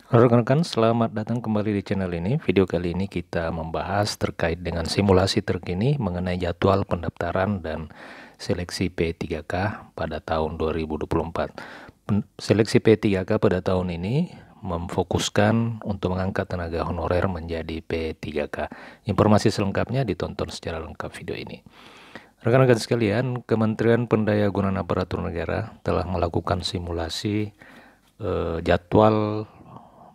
Rekan-rekan, selamat datang kembali di channel ini. Video kali ini kita membahas terkait dengan simulasi terkini mengenai jadwal pendaftaran dan seleksi P3K pada tahun 2024. Seleksi P3K pada tahun ini memfokuskan untuk mengangkat tenaga honorer menjadi P3K. Informasi selengkapnya ditonton secara lengkap video ini. Rekan-rekan sekalian, Kementerian Pendayagunaan Aparatur Negara telah melakukan simulasi jadwal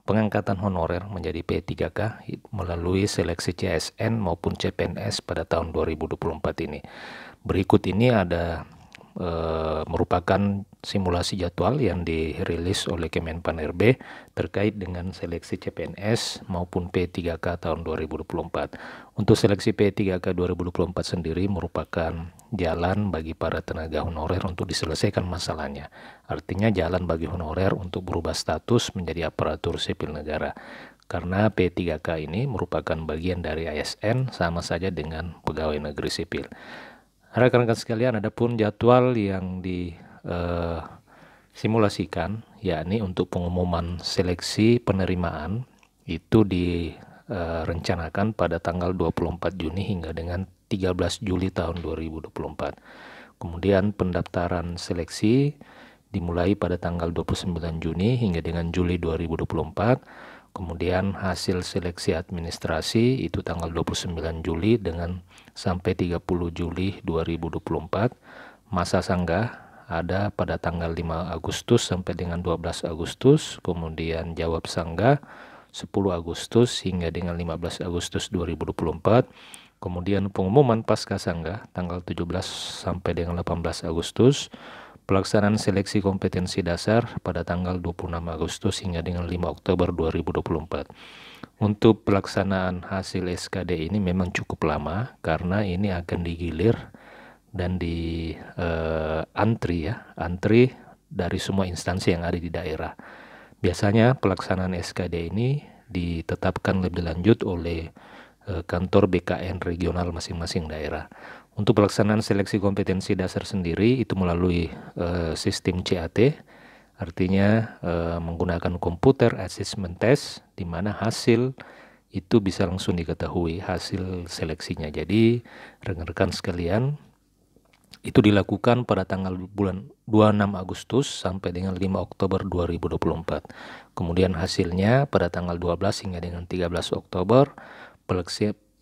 pengangkatan honorer menjadi P3K melalui seleksi CSN maupun CPNS pada tahun 2024 ini. Berikut ini ada merupakan simulasi jadwal yang dirilis oleh Kemenpan RB terkait dengan seleksi CPNS maupun P3K tahun 2024. Untuk seleksi P3K 2024 sendiri merupakan jalan bagi para tenaga honorer untuk diselesaikan masalahnya. Artinya jalan bagi honorer untuk berubah status menjadi aparatur sipil negara. Karena P3K ini merupakan bagian dari ASN sama saja dengan pegawai negeri sipil. Rekan-rekan sekalian, adapun jadwal yang disimulasikan yakni untuk pengumuman seleksi penerimaan itu direncanakan pada tanggal 24 Juni hingga dengan 13 Juli tahun 2024. Kemudian pendaftaran seleksi dimulai pada tanggal 29 Juni hingga dengan Juli 2024. Kemudian hasil seleksi administrasi itu tanggal 29 Juli dengan sampai 30 Juli 2024. Masa sanggah ada pada tanggal 5 Agustus sampai dengan 12 Agustus. Kemudian jawab sanggah 10 Agustus hingga dengan 15 Agustus 2024. Kemudian pengumuman pasca sanggah tanggal 17 sampai dengan 18 Agustus. Pelaksanaan seleksi kompetensi dasar pada tanggal 26 Agustus hingga dengan 5 Oktober 2024. Untuk pelaksanaan hasil SKD ini memang cukup lama karena ini akan digilir dan antri dari semua instansi yang ada di daerah. Biasanya pelaksanaan SKD ini ditetapkan lebih lanjut oleh kantor BKN regional masing-masing daerah. Untuk pelaksanaan seleksi kompetensi dasar sendiri itu melalui sistem CAT, artinya menggunakan computer assessment test, di mana hasil itu bisa langsung diketahui hasil seleksinya. Jadi rekan-rekan sekalian, itu dilakukan pada tanggal bulan 26 Agustus sampai dengan 5 Oktober 2024. Kemudian hasilnya pada tanggal 12 hingga dengan 13 Oktober.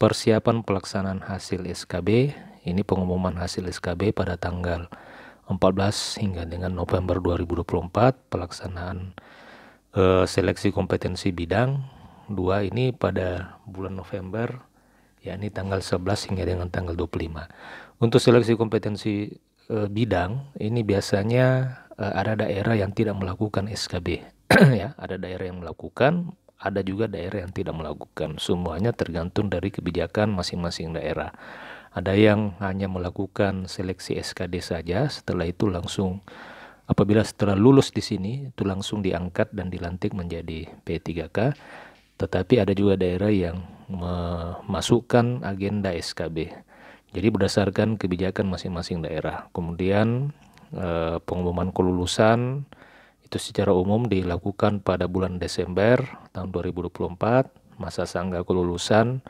Persiapan pelaksanaan hasil SKB, ini pengumuman hasil SKB pada tanggal 14 hingga dengan November 2024. Pelaksanaan seleksi kompetensi bidang 2 ini pada bulan November, yakni tanggal 11 hingga dengan tanggal 25. Untuk seleksi kompetensi bidang ini biasanya ada daerah yang tidak melakukan SKB. Ya, ada daerah yang melakukan, ada juga daerah yang tidak melakukan. Semuanya tergantung dari kebijakan masing-masing daerah. Ada yang hanya melakukan seleksi SKD saja, setelah itu langsung apabila setelah lulus di sini itu langsung diangkat dan dilantik menjadi P3K. Tetapi ada juga daerah yang memasukkan agenda SKB. Jadi berdasarkan kebijakan masing-masing daerah. Kemudian pengumuman kelulusan itu secara umum dilakukan pada bulan Desember tahun 2024, masa sanggah kelulusan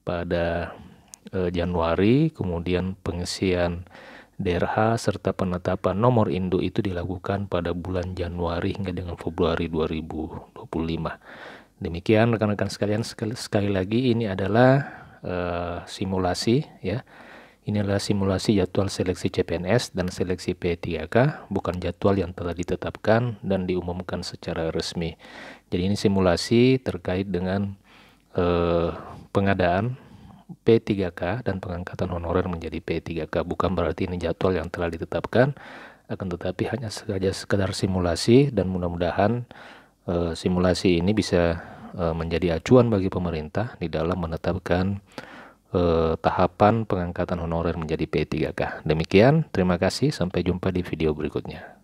pada Januari, kemudian pengisian DRH serta penetapan nomor induk itu dilakukan pada bulan Januari hingga dengan Februari 2025. Demikian rekan-rekan sekalian, sekali lagi ini adalah simulasi ya. Ini adalah simulasi jadwal seleksi CPNS dan seleksi P3K, bukan jadwal yang telah ditetapkan dan diumumkan secara resmi. Jadi ini simulasi terkait dengan pengadaan P3K dan pengangkatan honorer menjadi P3K. Bukan berarti ini jadwal yang telah ditetapkan, akan tetapi hanya saja sekedar simulasi, dan mudah-mudahan simulasi ini bisa menjadi acuan bagi pemerintah di dalam menetapkan tahapan pengangkatan honorer menjadi P3K. Demikian, terima kasih, sampai jumpa di video berikutnya.